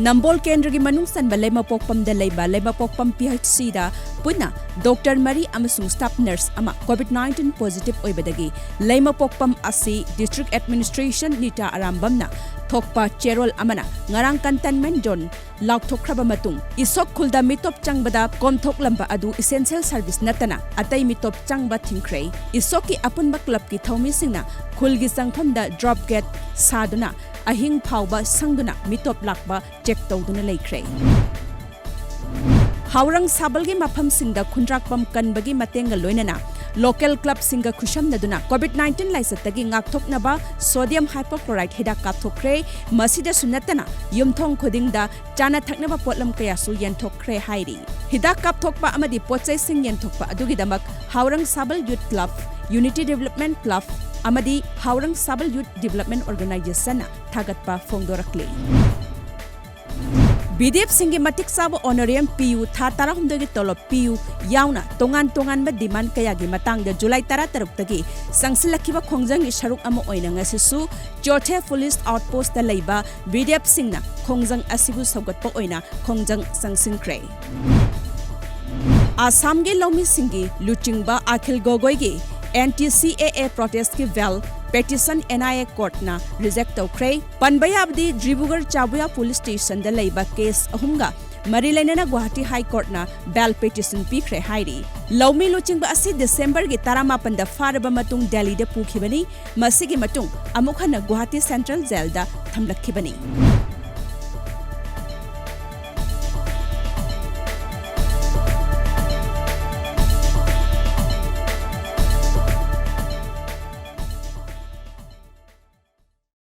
Nambol Kendra Manung San Balema Pokpam de Leba, Leba Pokpam PHC da, Puna, Dr. Marie Amasung Staff Nurse Ama, COVID-19 positive Oibadagi, Lema Pokpam Asi, District Administration Nita Arambamna, Thokpa Cherol Amana, Ngarang Cantonment Zone, Lauk Thokraba Matung, Isok Kulda Mitop Changbada, Komthok Lamba Adu, Essential Service Natana, Atay Mitop Changba Tingkray, Isoki Apunba Club Ki Thomi Singna, Kulgi Sangpamda Drop Get Saduna, Ahing Pauba Sangduna, Mitop Lakba, Check Toduna Laikray. Haurang Sabalgi Mapam Singda Kundrakpam Kanbagi Matenga Loinana, Local Club Singa Kusham Naduna, COVID-19 Laisatagi Ngaktok Naba, Sodium Hypochlorite Hidak Kaptokre, Masida Sunatana, Yumtong Kodingda, Jana Taknaba Potlam Kayasu Yentokre Hairi. Hidak Kaptokpa Amadi Potsay Sing Yentokpa Adugidamak, Haurang Sabal Youth Club, Unity Development Club, Amadi Haurang Sabal Youth Development Organization, Tagatpa Fongdorakli. BDF Singi Matik Sabo Honorarium PU Tatara Humdagi Tolop PU Yauna Tongan ba demand kayagi matang de July Tara Tarukdagi Sangsilakiba Kongjang Sharuk Amo Oina Ngasisu Georgia Police Outpost Laiba BDF Singna Kongjang Asibu Sogat Po Oina Kongjang Sangsingkray Assam ge Lomi Singi Luchingba Akhil Gogoigi anti-CAA protest ki vel petition NIA court na reject tawkre panbaya abdi Dribugar Chabuya police station da leiba case ahumga Marilaina Guwahati High Court na bell petition pikre hairi Lomi Luchingba asi December gi taramapan da faraba matung Delhi da pukhibani masigi matung amukha na Guwahati Central Jail da thamlakhibani